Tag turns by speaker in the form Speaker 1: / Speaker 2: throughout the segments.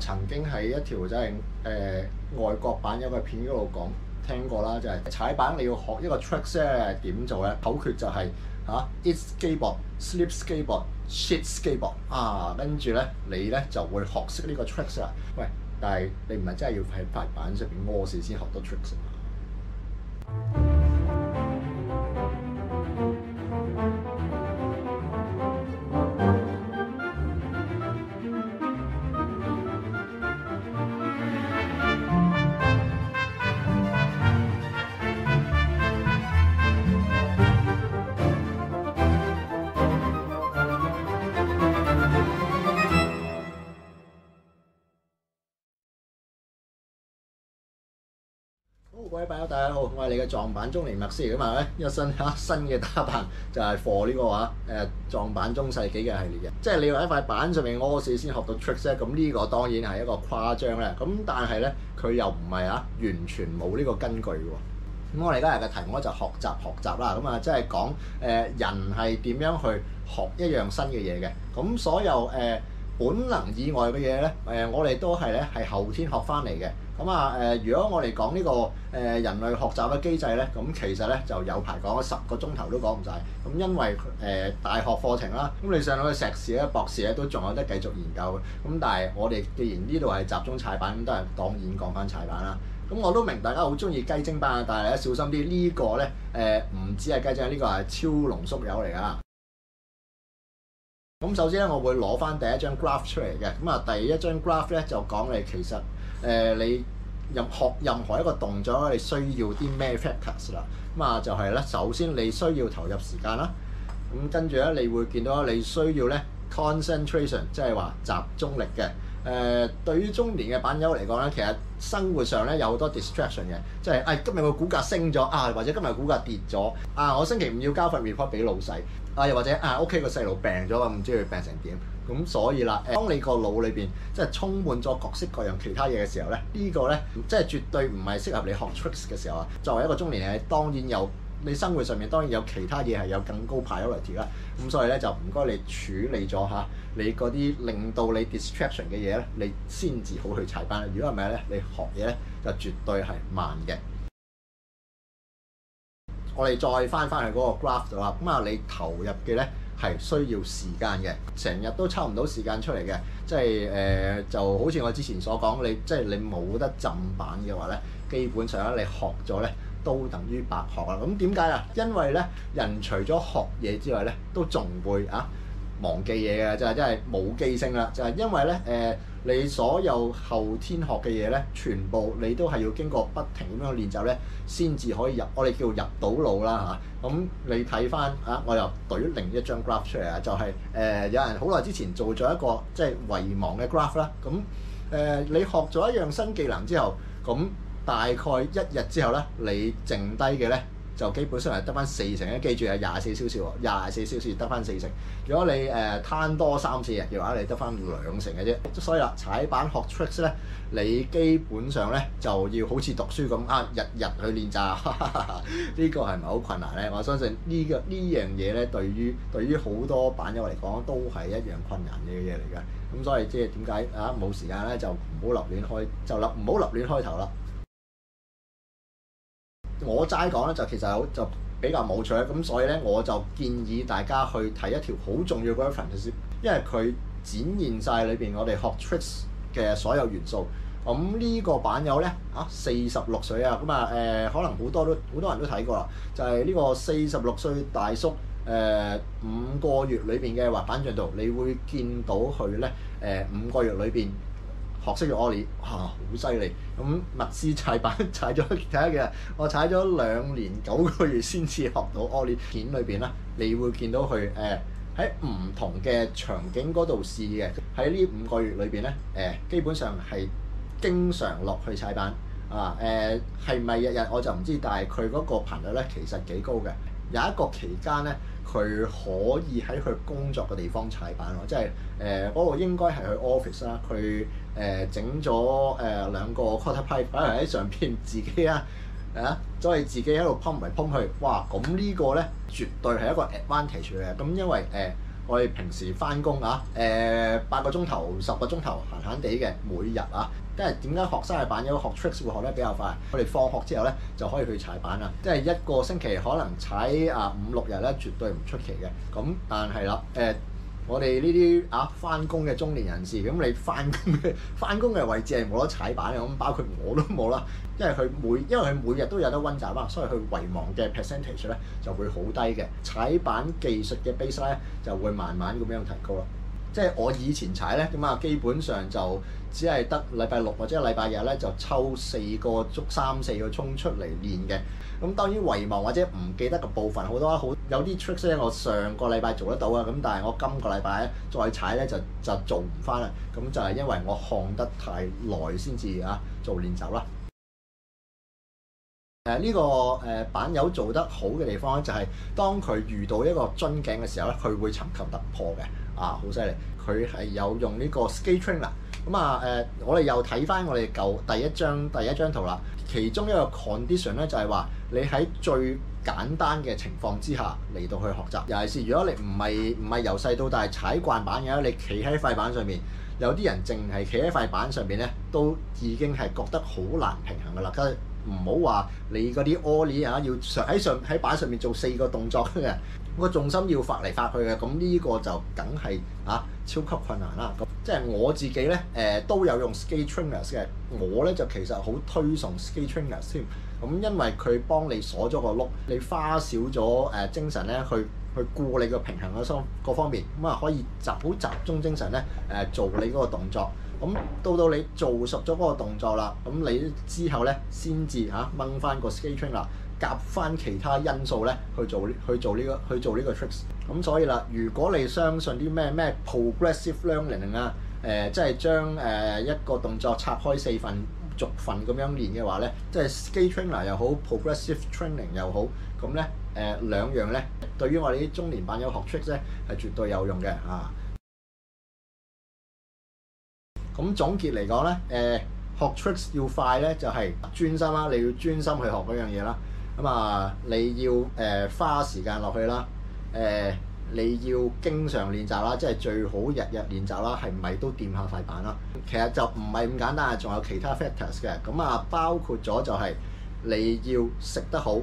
Speaker 1: 曾經喺一條即係外國版有個片嗰度聽過啦，就係、踩板你要學一個 tricks 咧點做咧？口訣就係、eat skateboard、sleep skateboard、shit skateboard 跟住咧你咧就會學識呢個 tricks 啦。喂，但係你唔係真係要喺塊板上邊屙屎先學到 tricks 啊嘛？各位朋友，大家好，我係你嘅撞板中年麥斯嚟噶嘛咧，一身新嘅打扮就係 for 呢個撞板中世紀嘅系列嘅，即係你要喺塊板上面屙屎先學到 tricks 咧，咁呢個當然係一個誇張咧，咁但係咧佢又唔係完全冇呢個根據喎。咁我哋今日嘅題目就學習啦，咁即係講人係點樣去學一樣新嘅嘢嘅，咁所有本能以外嘅嘢咧，我哋都係後天學翻嚟嘅。咁如果我哋講呢個人類學習嘅機制咧，咁其實咧就有排講10個鐘頭都講唔晒。咁因為大學課程啦，咁你上到去碩士咧、博士咧都仲有得繼續研究嘅。咁但係我哋既然呢度係集中踩板，咁都係當然講翻踩板啦。咁我都明大家好中意雞精班，但係咧小心啲，呢個咧唔止係雞精，呢個係超濃縮油嚟㗎。咁首先咧，我會攞翻第一張 graph 出嚟嘅。咁第一張 graph 咧就講你其實你學任何一個動作，你需要啲咩 factors 啦。咁就係咧，首先你需要投入時間啦。咁跟住咧，你會見到你需要咧 concentration， 即係話集中力嘅。對於中年嘅板友嚟講咧，其實生活上咧有好多 distraction 嘅，即係今日個股價升咗或者今日股價跌咗我星期五要交份 report 俾老細又或者屋企個細路病咗唔知佢病成點。咁所以啦，當你個腦裏邊即係充滿咗各式各樣其他嘢嘅時候咧，呢個咧即係絕對唔係適合你學 tricks 嘅時候啊。作為一個中年人，當然有你生活上面當然有其他嘢係有更高 priority 啦。咁所以咧就唔該你處理咗你嗰啲令到你 distraction 嘅嘢咧，你先至好去踩板。如果唔係咧，你學嘢咧就絕對係慢嘅。我哋再翻去嗰個 graph 度啦。你投入嘅咧係需要時間嘅，成日都抽唔到時間出嚟嘅，即係就好似我之前所講，即係你冇得浸板嘅話咧，基本上咧你學咗咧都等於白學啦。咁點解啊？因為咧人除咗學嘢之外咧，都仲會忘記嘢嘅，就係真係冇記性啦。就係因為咧你所有後天學嘅嘢咧，全部你都係要經過不停咁樣練習咧，先至可以我哋叫入到腦啦嚇。咁你睇翻我又懟另一張 graph 出嚟啊，就係有人好耐之前做咗一個即係遺忘嘅 graph 啦。咁你學咗一樣新技能之後，咁大概1日之後咧，你剩低嘅咧就基本上係得翻4成咧。記住係24小時喎，24小時得翻4成。如果你攤多3-4日嘅話，你得翻2成嘅啫。所以啦，踩板學 tricks 咧，你基本上咧就要好似讀書咁日日去練習。呢個係咪好困難咧？我相信呢樣嘢咧，對於好多板友嚟講都係一樣困難嘅嘢嚟㗎。咁所以即係點解冇時間咧，就唔好立亂開頭啦。我齋講咧就其實就比較冇趣，咁所以咧我就建議大家去睇一條好重要嘅 reference， 因為佢展現晒裏邊我哋學 tricks 嘅所有元素。咁呢個板友咧46歲可能好多人都睇過啦，就係呢個46歲大叔5個月裏邊嘅滑板進度，你會見到佢咧5個月裏邊學識咗 Ollie， 好犀利！咁麥斯踩板踩咗睇下嘅，我踩咗2年9個月先至學到 Ollie。片裏邊啦，你會見到佢喺唔同嘅場景嗰度試嘅。喺呢5個月裏邊咧，基本上係經常落去踩板係咪日日我就唔知，但係佢嗰個頻率咧其實幾高嘅。有一個期間咧，佢可以喺佢工作嘅地方踩板喎，即係嗰個應該係佢 office 啦。佢整咗2個 quarter pipe 喺上邊自己所以自己喺度 pump 嚟 pump 去。哇！咁呢個咧絕對係一個 advantage 嘅。咁因為我哋平時翻工啊，8個鐘頭、10個鐘頭閒閒地嘅每日啊，即係點解學生嘅板友學 tricks 會學得比較快？我哋放學之後咧就可以去踩板啦，即係一個星期可能踩5-6日咧，絕對唔出奇嘅。咁但係啦，我哋呢啲翻工嘅中年人士，咁你翻工嘅位置係冇得踩板嘅，咁包括我都冇啦，因為佢每日都有得溫習啦，所以佢遺忘嘅 percentage 咧就會好低嘅，踩板技術嘅 base 咧就會慢慢咁樣提高啦。即係我以前踩咧，咁啊基本上就只係得禮拜六或者禮拜日咧就抽3-4個鐘出嚟練嘅。咁當然遺忘或者唔記得嘅部分好多，有啲 tricks 咧我上個禮拜做得到啊，咁但係我今個禮拜咧再踩咧就做唔翻啦。咁就係因為我看得太耐先至做練習啦。呢個板友做得好嘅地方咧，就係當佢遇到一個樽頸嘅時候咧，佢會尋求突破嘅，好犀利！佢係有用呢個 skate trainer。咁我哋又睇翻我哋第一張圖啦。其中一個 condition 咧就係話，你喺最簡單嘅情況之下嚟到去學習。尤其是如果你唔係由細到大踩慣板嘅，你企喺塊板上面，有啲人淨係企喺塊板上面咧，都已經係覺得好難平衡噶啦。唔好話你嗰啲 ollie 要喺板上面做4個動作嘅，個重心要發嚟發去嘅，咁呢個就梗係超級困難啦。咁即係我自己咧都有用 skate trainers 嘅，我咧就其實好推崇 skate trainers 添。咁因為佢幫你鎖咗個碌，你花少咗精神咧去顧你個平衡嗰方面，咁可以好集中精神咧做你嗰個動作。咁到你做熟咗嗰個動作啦，咁你之後咧先至掹翻個 skate trainer，夾翻其他因素咧去做呢個 tricks。咁所以啦，如果你相信啲咩 progressive learning 即係將一個動作拆開4份逐份咁樣練嘅話咧，即係 skate trainer 又好 progressive training 又好，咁咧兩樣咧對於我哋啲中年板友學 tricks 咧係絕對有用嘅。咁總結嚟講咧，學 tricks 要快咧，就係專心啦，你要專心去學嗰樣嘢啦。你要花時間落去啦，你要經常練習啦，即係最好日日練習啦，係咪都掂下塊板啦？其實就唔係咁簡單，仲有其他 factors 嘅。包括咗就係你要食得好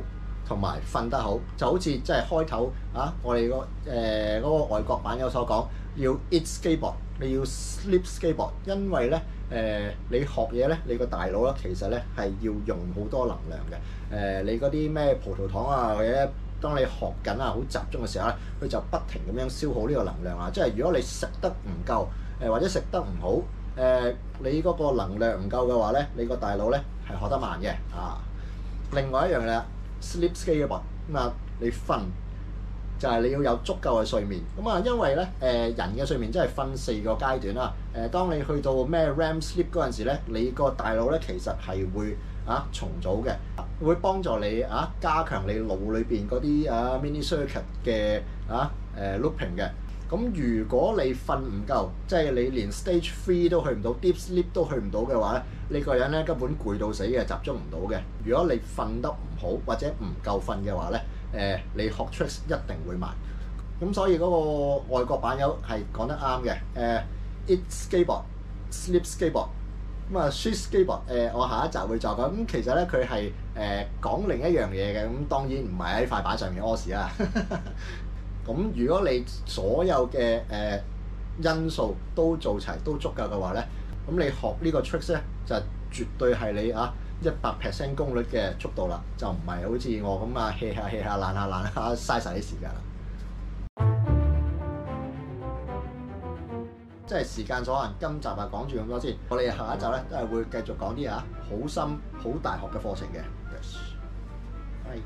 Speaker 1: 同埋瞓得好，就好似即係開頭我哋嗰個外國板友所講，要 eat skateboard。你要 sleep skateboard，因為咧你學嘢咧，你個大腦咧其實咧係要用好多能量嘅。你嗰啲咩葡萄糖或者當你學緊好集中嘅時候咧，佢就不停咁樣消耗呢個能量即係如果你食得唔夠或者食得唔好你嗰個能量唔夠嘅話咧，你個大腦咧係學得慢嘅。另外一樣嘢 sleep skateboard 你瞓。就係你要有足夠嘅睡眠，因為咧人嘅睡眠真係分4個階段啦。當你去到咩 REM sleep 嗰陣時咧，你個大腦咧其實係會重組嘅，會幫助你加強你腦裏邊嗰啲mini circuit 嘅looping 嘅。咁如果你瞓唔夠，即係你連 stage 3都去唔到 deep sleep 都去唔到嘅話咧，你個人咧根本攰到死嘅，集中唔到嘅。如果你瞓得唔好或者唔夠瞓嘅話咧，你學 tricks 一定會慢。咁所以嗰個外國板友係講得啱嘅。eat skateboard, sleep skateboard。shit skateboard 我下一集會再講。咁其實咧佢係講另一樣嘢嘅。咁當然唔係喺塊板上面屙屎啦。咁如果你所有嘅因素都做齊都足夠嘅話咧，咁你學呢個 tricks 咧就絕對係你100% 功率嘅速度啦，就唔係好似我咁hea下爛下嘥晒啲時間啦。即係時間所限，今集講住咁多先。我哋下一集咧都係會繼續講啲好深好大學嘅課程嘅。Yes. Bye.